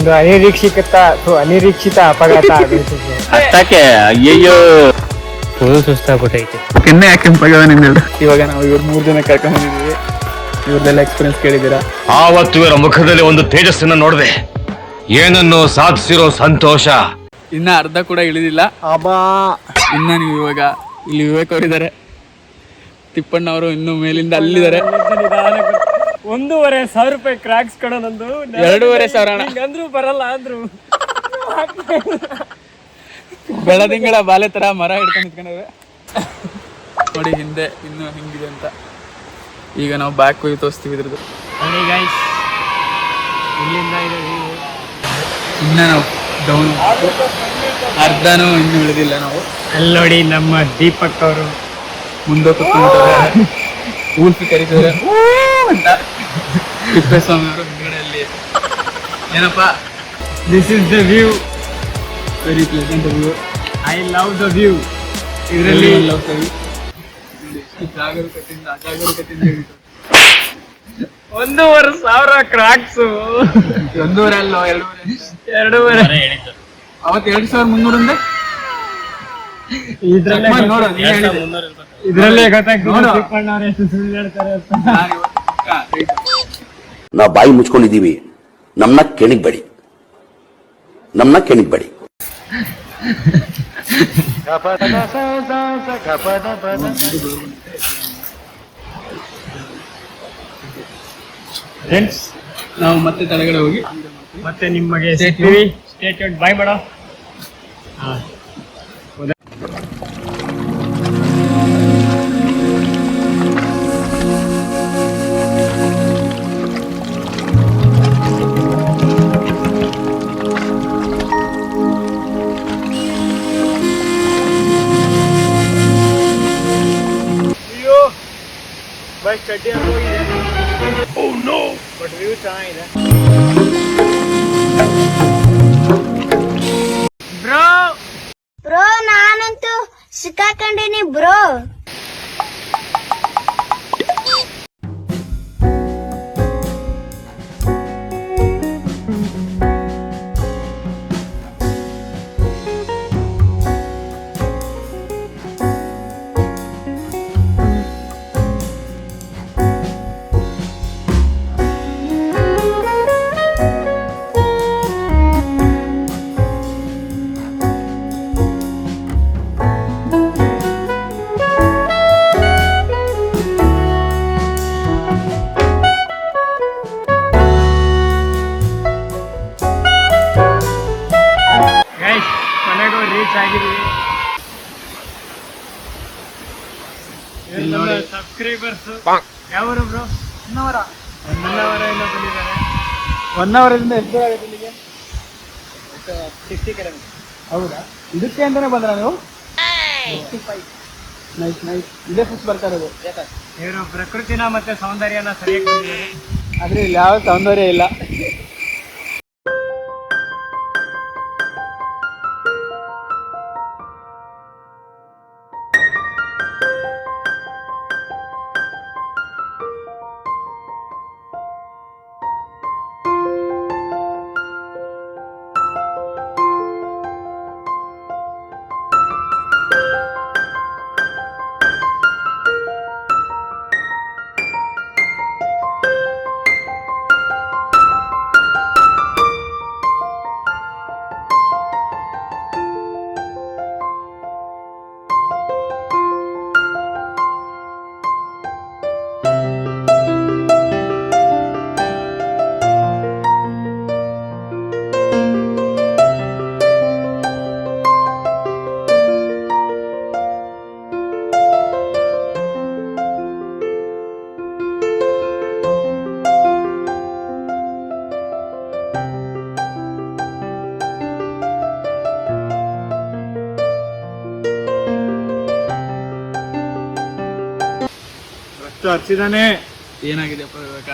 ಒಂದು ಅನಿರೀಕ್ಷಿತ ಅಪಘಾತ ಆಗೋಯ್ತು ಬ್ರೋ. ಅಷ್ಟಕ್ಕೆ ಅಯ್ಯಯ್ಯೋ ಫುಲ್ ಸುಸ್ತಾಗ್ಬಿಟ್ಟೈತೆ. ಕೆನ್ನೆ ಯಾಕೆ ಕೆಂಪಾಗ್ಯವ ನಿಂದೆಲ್ಲ. ಇವಾಗ ನಾವು ಇವ್ರು 3 ಜನ ಕರ್ಕೊಂಡ್ ಬಂದಿದ್ದೀವಿ. ಇವ್ರದೆಲ್ಲ ಎಕ್ಸ್ಪೀರಿಯನ್ಸ್ ಕೇಳಿದ್ದೀರಾ. ಆವತ್ತು ಇವರ ಮುಖದಲ್ಲಿ ಒಂದು ತೇಜಸ್ಸನ್ನ ನೋಡಿದೆ, ಏನನ್ನು ಸಾಧಿಸಿರೋ ಸಂತೋಷ. ಇನ್ನ ಅರ್ಧ ಕೂಡ ಇಳಿದಿಲ್ಲ. ಇನ್ನ ನೀವು ಇವಾಗ ಇಲ್ಲಿ ವಿವೇಕ್ ಅವರಿದ್ದಾರೆ, ತಿಪ್ಪಣ್ಣ ಅವರು ಇನ್ನು ಮೇಲಿಂದ ಅಲ್ಲಿದ್ದಾರೆ. 1,500 ರೂಪಾಯಿ ಕ್ರಾಕ್ಸ್ ಕೊಡೋ ನಂದು 2,500 ಅಂದ್ರು ಬರಲ್ಲ ಅಂದ್ರು. ಬೆಳದಿಂಗಳ ಬಾಲೆ ತರ ಮರ ಹಿಡ್ಕೊಂಡು ನಿಂತ್ಕೊಂಡವೆ ನೋಡಿ ಹಿಂದೆ ಇನ್ನು ಹಿಂಗಿದೆ ಅಂತ. ಈಗ ನಾವು ಬ್ಯಾಕ್ ಹೋಗಿ ತೋರಿಸ್ತೀವಿ ಇದ್ರದ್ದು. ಇಲ್ಲಿಂದ ಇನ್ನ ನಾವು ಡೌನ್ ಅರ್ಧನೂ ಇನ್ನು ಇಳಿದಿಲ್ಲ ನಾವು. ಅಲ್ಲಿ ನೋಡಿ ನಮ್ಮ ದೀಪಕ್ ಅವರು ಮುಂದೆ ಕೂತ್ಕೊಂಡ್ಬಿಟ್ಟವ್ರೆ, ಊಲ್ಪಿ ಕರೀತಾರೆ ಅಂತ. ತಿಪ್ಪೇಸ್ವಾಮಿ ಅವರು ಹಿಂದ್ಗಡೆಯಲ್ಲಿ ಏನಪ್ಪ, this is the view, very pleasant view, I love the view. ಇದರಲ್ಲಿ ಜಾಗರೂಕತೆಯಿಂದ ಅಜಾಗರೂಕತೆಯಿಂದ 1,500 ಕ್ರಾಕ್ಸ್. 1,500 ಅಲ್ಲ 2,500 ಅವತ್ತು 2,300 ಅಂದೆ. ಇದ್ರಲ್ಲೇ ಗೊತ್ತಾಗ್ತದೆ ತಿಪ್ಪಣ್ಣ ಅವ್ರು ಎಷ್ಟು ಸುಳ್ಳು ಹೇಳ್ತಾರೆ ಅಂತ. ನಾವು ಬಾಯಿ ಮುಚ್ಕೊಂಡಿದ್ದೀವಿ, ನಮ್ಮನ್ನ ಕೆಣಿಗ್ಬೇಡಿ. ಫ್ರೆಂಡ್ಸ್, ನಾವು ಮತ್ತೆ ತಳಗಡೆ ಹೋಗಿ ಮತ್ತೆ ನಿಮಗೆ ಸಿಗ್ತೀವಿ. Stay tuned. Bye madam. Bus ಚಡ್ಡಿ ಹೋಗಿದೆ. ಬಟ್ ವ್ಯೂ ಚೆನ್ನಾಗಿದೆ ಬ್ರೋ. ನಾನಂತೂ ಸಿಕ್ಕಾಕೊಂಡಿನಿ ಬ್ರೋ. ರೀಚ್ ಆಗಿದ್ದೀವಿ. ಸಬ್ಸ್ಕ್ರೈಬರ್ಸ್ ಯಾವರು ಬ್ರೋ? ಹೊನ್ನಾವರ ಎಲ್ಲ ಬಂದಿದ್ದಾರೆ. ಹೊನ್ನಾವರದಿಂದ ಎಷ್ಟು ದೂರ ಆಗುತ್ತೆ ಇಲ್ಲಿಗೆ? 60 ಕಿಲೋಮೀಟರ್. ಹೌದಾ? ಇದಕ್ಕೆ ಅಂತಾನೆ ಬಂದ್ರ ನೀವು? Nice nice. ಇದೇ ಫಸ್ಟ್ ಬರ್ತಾ ಇರೋದು. ಇವರು ಪ್ರಕೃತಿನ ಮತ್ತೆ ಸೌಂದರ್ಯನ ಸರಿಯಾಗಿ ಬಂದಿದ್ದಾರೆ. ಆದ್ರೆ ಇಲ್ಲಿ ಯಾವ ಸೌಂದರ್ಯ ಇಲ್ಲ. ಹಚ್ಚಿದಾನೆ. ಏನಾಗಿದೆಯಪ್ಪ ಇವಾಗ?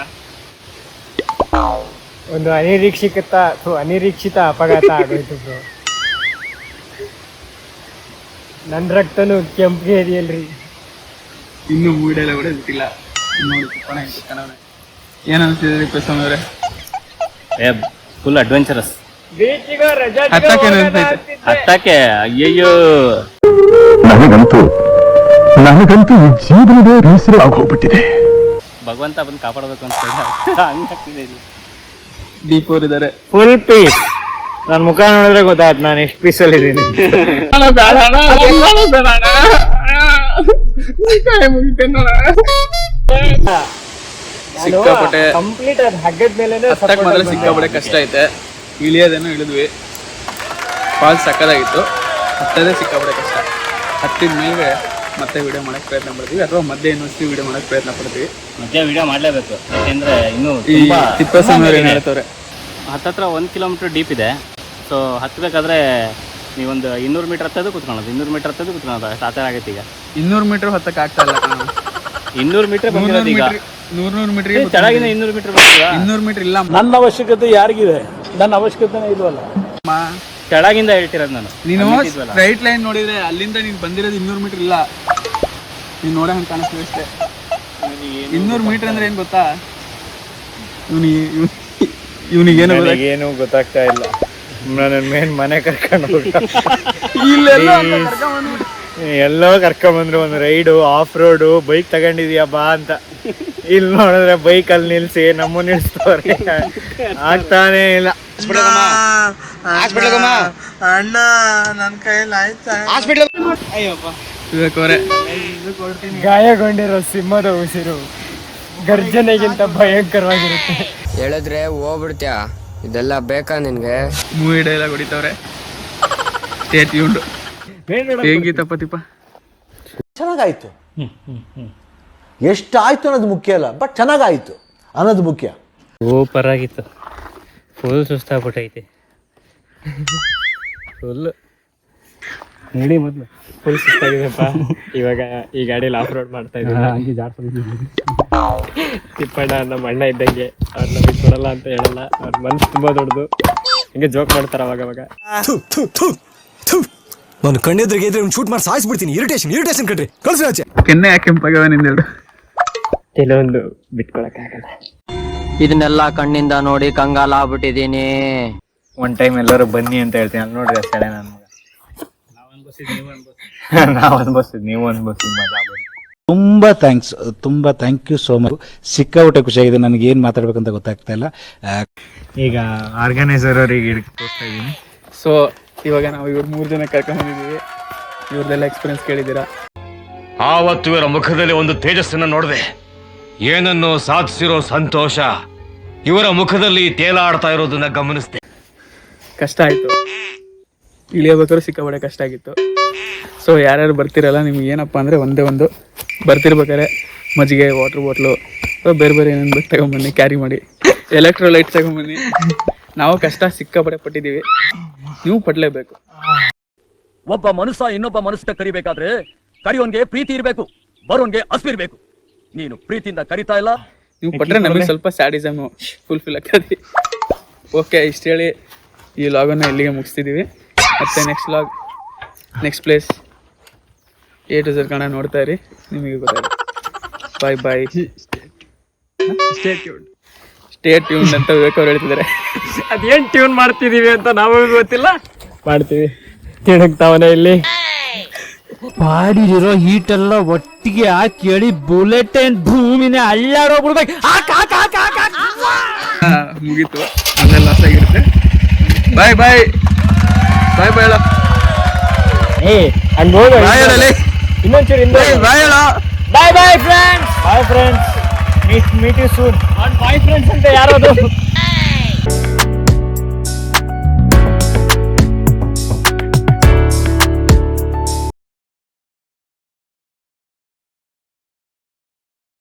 ಒಂದು ಅನಿರೀಕ್ಷಿತ ಅಪಘಾತ ಆಗೋಯ್ತು ಬ್ರೋ. ನನ್ನ ರಕ್ತನು ಕೆಂಪಿಗೆ ಇದೆಯಲ್ರಿ. ಇನ್ನೂ ಮೂಡೆಲ್ಲ ಕೂಡ ಬಿಟ್ಟಿಲ್ಲ ನೋಡಿ. ಏನ್ ಅನ್ಸಿದ್ರಿ ಪೆಸಮ್ ಅವರೇ? Full adventurous. ಬೀಚಿಗೋ ರಜಾ ಹತ್ತಕ್ಕೆ ನೆನಪೈತೆ. ಹತ್ತಕ್ಕೆ ಅಯ್ಯಯ್ಯೋ ನನಗಂತೂ ಈ ಜೀವನವೇ ಬೇಸರ ಆಗೋಗ್ಬಿಟ್ಟಿದೆ. ಭಗವಂತ ಬಂದು ಕಾಪಾಡಬೇಕು ಅಂತ ಹಂಗಾಗ್ತಿದೆ ಇಲ್ಲಿ. ದೀಪ್ ಅವ್ರು ಇದಾರೆ. Full peace. ನನ್ ಮುಖ ನೋಡಿದ್ರೆ ಗೊತ್ತಾಯ್ತು ನಾನು ಎಷ್ಟು ಪೀಸಲ್ಲಿ ಇದ್ದೀನಿ. ಸಿಕ್ಕಾಪಟ್ಟೆ ಕಂಪ್ಲೀಟ್ ಅದು ಹಗ್ಗದ ಮೇಲೆ ಹತ್ತಕ್ಕೆ ಮಾತ್ರ ಸಿಕ್ಕಾಪಟ್ಟೆ ಕಷ್ಟ ಐತೆ. ಇಳಿಯೋದೇನೋ ಇಳಿದ್ವಿ. ಫಾಲ್ಸ್ ಸಕ್ಕದಾಗಿತ್ತು. ಹತ್ತದೇ ಸಿಕ್ಕಾಪಟ್ಟೆ ಕಷ್ಟ. ಹತ್ತಿದ ಮೇಲೆ ಮತ್ತೆ ವಿಡಿಯೋ ಮಾಡಕ್ಕೆ ಪ್ರಯತ್ನ ಪಡ್ತೀವಿ, ಅಥವಾ ಮಧ್ಯೆ ಇನ್ನೊಂದು ವಿಡಿಯೋ ಮಾಡಕ್ಕೆ ಪ್ರಯತ್ನ ಪಡ್ತೀವಿ. ಮತ್ತೆ ವಿಡಿಯೋ ಮಾಡ್ಲೇಬೇಕು, ಯಾಕೆಂದ್ರೆ ಇನ್ನು ಈ ತಿಪ್ಪೇಸ್ವಾಮಿ ಏನ್ ಹೇಳ್ತವ್ರೆ, ಹತ್ತತ್ರ 1 ಕಿಲೋಮೀಟರ್ ಡೀಪ್ ಇದೆ. ಸೊ ಹತ್ತಬೇಕಾದ್ರೆ ನೀವೊಂದು 200 ಮೀಟರ್ ಹತ್ತೋದು ಕುತ್ಕೊಳ್ಳೋದು, 200 ಮೀಟರ್ ಹತ್ತೋದು ಕುತ್ಕೊಳ್ಳೋದು, ಅಷ್ಟು ಆ ಥರ ಆಗೈತೆ ಈಗ. 200 ಮೀಟರ್ ಹತ್ತಕ್ಕೆ ಆಗ್ತಾ ಇಲ್ಲ. 200 ಮೀಟರ್ ಬಂದಿರೋದು ಈಗ. 100 ಮೀಟರ್ ಕೆಳಗಿನ 200 ಮೀಟರ್ ಬಂದಿಲ್ಲ. 200 ಮೀಟರ್ ಇಲ್ಲ. ನನ್ನ ಅವಶ್ಯಕತೆ ಯಾರಿಗಿದೆ? ನನ್ನ ಅವಶ್ಯಕತೆನೇ ಇಲ್ವಲ್ಲ. ಕೆಳಗಿಂದ ಹೇಳ್ತಿರೋದು ನಾನು. ನೀನು ರೈಟ್ ಲೈನ್ ನೋಡಿದ್ರೆ ಅಲ್ಲಿಂದ ನೀನು ಬಂದಿರೋದು 200 ಮೀಟರ್ ಇಲ್ಲ. ನೀನು ನೋಡೋ ಹಂಗೆ ಕಾಣಿಸ್ತೀವಿ ಅಷ್ಟೇ. 200 ಮೀಟರ್ ಅಂದ್ರೆ ಏನು ಗೊತ್ತಾ? ಇವನಿಗೇನು ಏನು ಗೊತ್ತಾಗ್ತಾ ಇಲ್ಲ. ನನ್ನ ಮೇನ್ ಮನೆ ಕರ್ಕೊಂಡು ಎಲ್ಲೋ ಕರ್ಕೊಂಡ್ಬಂದ್ರು, ಒಂದು ರೈಡು, ಆಫ್ ರೋಡು, ಬೈಕ್ ತಗೊಂಡಿದ್ಯಾ ಬಾ ಅಂತ. ಇಲ್ಲಿ ನೋಡಿದ್ರೆ ಬೈಕ್ ಅಲ್ಲಿ ನಿಲ್ಸಿ ನಮ್ಮ ನಿಲ್ಸ್ತವ್ರೆ. ಆಗ್ತಾನೆ ಇಲ್ಲ. ಅಣ್ಣ ನನ್ನ ಕೈಯಲ್ಲಿ ಆಯ್ತಾ? ಇವಕ್ಕವ್ರೆ ಗಾಯಗೊಂಡಿರೋ ಸಿಂಹದ ಉಸಿರು ಗರ್ಜನೆಗಿಂತ ಭಯಂಕರವಾಗಿರುತ್ತೆ. ಹೇಳಿದ್ರೆ ಹೋಗ್ಬಿಡ್ತೀಯ? ಇದೆಲ್ಲ ಬೇಕಾ ನಿನ್ಗೆ? ಮೂವಿ ಡೈಲಾಗ್ ಹೊಡಿತವ್ರೆ. Stay tuned. ಹೇಗಿತ್ತಪ್ಪ ತಿಪ್ಪ? ಚೆನ್ನಾಗಾಯ್ತು. ಎಷ್ಟಾಯ್ತು ಅನ್ನೋದು ಮುಖ್ಯ ಅಲ್ಲ, ಬಟ್ ಚೆನ್ನಾಗಾಯ್ತು ಅನ್ನೋದು ಮುಖ್ಯ. ಸೂಪರ್ ಆಗಿತ್ತು. ಫುಲ್ ಸುಸ್ತಾಗ್ಬಿಟ್ಟೈತೆ. ಫುಲ್ ಹೇಳಿ ಮೊದಲು ಫುಲ್ ಸುಸ್ತಾಗಿದೆಪ್ಪ. ಇವಾಗ ಈ ಗಾಡಿಯಲ್ಲಿ ಆಫ್ ರೋಡ್ ಮಾಡ್ತಾ ಇದ್ದೀನಿ. ತಿಪ್ಪಣ್ಣ ನಮ್ಮ ಅಣ್ಣ ಇದ್ದಂಗೆ, ಅವ್ರು ನಮಗೆ ಕೊಡಲ್ಲ ಅಂತ ಹೇಳಲ್ಲ. ಅವ್ರ ಮನ್ಸು ತುಂಬಾ ದೊಡ್ಡದು, ಹಿಂಗೆ ಜೋಕ್ ಮಾಡ್ತಾರೆ ಅವಾಗವಾಗ. ನಾನು ಕಣ್ಣೆದ್ರಿಗೆ ಇದ್ರೆ ಶೂಟ್ ಮಾಡಿ ಸಾಯಿಸ್ಬಿಡ್ತೀನಿ. ಇರಿಟೇಷನ್ ಕಟ್ರಿ ಕಳ್ಸಿ ಆಚೆ. ಕೆನ್ನೆ ಯಾಕೆ ಕೆಂಪಾಗವ ನಿಂದೆರಡು? ಕೆಲವೊಂದು ಬಿಟ್ಕೊಳಕ್ಕಾಗಲ್ಲ. ಇದನ್ನೆಲ್ಲ ಕಣ್ಣಿಂದ ನೋಡಿ ಕಂಗಾಲ ಆಗ್ಬಿಟ್ಟಿದೀನಿ. ಒನ್ ಟೈಮ್ ಎಲ್ಲರೂ ಬನ್ನಿ ಅಂತ ಹೇಳ್ತೀನಿ. ಅಲ್ಲಿ ನೋಡ್ರಿ ಅಷ್ಟೇ ನನ್ನ ಮಗ. ನಾವು ಅನ್ಭವಿಸಿದ್ ನೀವು ಅನ್ಭವಿಸಿದ್ ಮಜಾ ಬರುತ್ತೆ. ತುಂಬಾ ಥ್ಯಾಂಕ್ ಯು ಸೋ ಮಚ್. ಸಿಕ್ಕಾಬಿಟ್ಟೆ ಖುಷಿಯಾಗಿದೆ. ನನಗೆ ಏನ್ ಮಾತಾಡ್ಬೇಕಂತ ಗೊತ್ತಾಗ್ತಾ ಇಲ್ಲ. ಈಗ ಆರ್ಗನೈಸರ್ ಅವ್ರಿಗೆ ತೋರಿಸ್ತಾ ಇದ್ದೀನಿ. ಸೊ ಇವಾಗ ನಾವು ಇವ್ರು 3 ಜನ ಕರ್ಕೊಂಡ್ ಬಂದಿದ್ದೀವಿ. ಇವ್ರದೆಲ್ಲ ಎಕ್ಸ್ಪೀರಿಯನ್ಸ್ ಕೇಳಿದ್ದೀರಾ. ಆವತ್ತು ಇವರ ಮುಖದಲ್ಲಿ ಒಂದು ತೇಜಸ್ಸನ್ನ ನೋಡಿದೆ. ಏನನ್ನು ಸಾಧಿಸಿರೋ ಸಂತೋಷ ಇವರ ಮುಖದಲ್ಲಿ ತೇಲಾಡ್ತಾ ಇರೋದನ್ನ ಗಮನಿಸಿದೆ. ಕಷ್ಟ ಆಯಿತು, ಇಳಿಯಬೇಕಾದ್ರೂ ಸಿಕ್ಕಾಪಟ್ಟೆ ಕಷ್ಟ ಆಗಿತ್ತು. ಸೊ ಯಾರ್ಯಾರು ಬರ್ತಿರಲ್ಲ, ನಿಮ್ಗೆ ಏನಪ್ಪ ಅಂದರೆ ಒಂದೇ ಒಂದು ಬರ್ತಿರ್ಬೇಕಾದ್ರೆ ಮಜ್ಜಿಗೆ, ವಾಟರ್ ಬಾಟ್ಲು, ಬೇರೆ ಬೇರೆ ಏನೇನು ಬೇಕು ತಗೊಂಬನ್ನಿ, ಕ್ಯಾರಿ ಮಾಡಿ. ಎಲೆಕ್ಟ್ರೋಲೈಟ್ ತಗೊಂಬನ್ನಿ. ನಾವು ಕಷ್ಟ ಸಿಕ್ಕಾಪಟ್ಟೆ ಪಟ್ಟಿದ್ದೀವಿ, ನೀವು ಪಡಲೇಬೇಕು. ಒಬ್ಬ ಮನುಷ್ಯ ಇನ್ನೊಬ್ಬ ಮನುಷ್ಯ ಕರಿಬೇಕಾದ್ರೆ ಕರಿಯೋನ್ಗೆ ಪ್ರೀತಿ ಇರಬೇಕು, ಬರೋನ್ಗೆ ಹಸಿವಿರ್ಬೇಕು. ನೀನು ಪ್ರೀತಿಯಿಂದ ಕರಿತಾ ಇಲ್ಲ. ನೀವು ಪಟ್ರೆ ನಮಗೆ ಸ್ವಲ್ಪ ಸ್ಯಾಡಿಸಮ್ ಫುಲ್ಫಿಲ್ ಆಗ್ತದೆ. ಓಕೆ, ಇಷ್ಟು ಹೇಳಿ ಈ ಲಾಗನ್ನು ಇಲ್ಲಿಗೆ ಮುಗಿಸ್ತಿದ್ದೀವಿ. ಮತ್ತೆ next log, next place A to Z Kannada ನೋಡ್ತಾ ಇರಿ, ನಿಮಗೆ ಗೊತ್ತಾಗುತ್ತೆ. ಬಾಯ್ ಬಾಯ್. ಸ್ಟೇ ಟ್ಯೂನ್ ಅಂತ ವಿವೇಕ್ ಅವ್ರು ಹೇಳ್ತಿದ್ದಾರೆ. ಅದೇನ್ ಟ್ಯೂನ್ ಮಾಡ್ತಿದೀವಿ ಅಂತ ನಾವು ಗೊತ್ತಿಲ್ಲ, ಮಾಡ್ತೀವಿ. ತಿಣಗ್ತಾವನೆ ಇಲ್ಲಿ. ಮಾಡಿರೋ ಹೀಟ್ ಎಲ್ಲ ಒಟ್ಟಿಗೆ ಹಾಕಿ ಹೇಳಿ ಬುಲೆಟ್ ಏನ್ ಭೂಮಿನೇ ಅಳ್ಳಾಡೋಗ್ಬಿಡ್ಬೇಕು. ಮುಗೀತು, ಅಲ್ಲೇ ಲಾಸ್ ಆಗಿರುತ್ತೆ. ಬಾಯ್ ಬಾಯ್ ಬಾಯ್ ಬಾಯ್ ಹೇಳ. ಇನ್ನೊಂಚೂರು ಬಾಯ್ ಹೇಳ. Bye bye friends. Bye friends. Meet you soon. Bye friends ಅಂತ ಯಾರೋದು